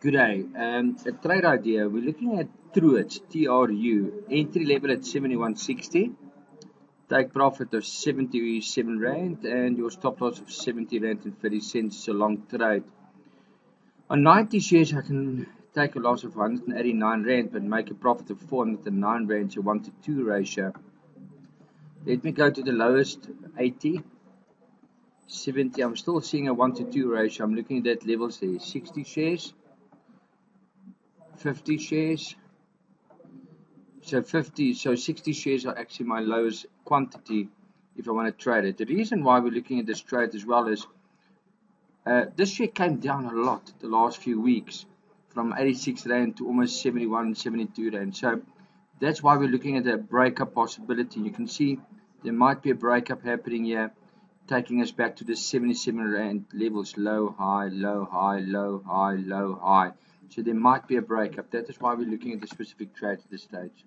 Good day. A trade idea. We're looking at Truits, TRU, entry level at 71.60, take profit of 77 Rand, and your stop loss of 70 Rand and 30 cents. It's a long trade. On 90 shares, I can take a loss of 189 Rand but make a profit of 409 Rand, so 1 to 2 ratio. Let me go to the lowest 80, 70. I'm still seeing a 1 to 2 ratio. I'm looking at that levels there. 60 shares, 50 shares. So 60 shares are actually my lowest quantity if I want to trade it. The reason why we're looking at this trade as well is this share came down a lot the last few weeks from 86 Rand to almost 71, 72 Rand. So that's why we're looking at a breakup possibility. You can see there might be a breakup happening here, taking us back to the 77 Rand levels, low, high, low, high, low, high, low, high. So there might be a breakup. That is why we're looking at the specific trade at this stage.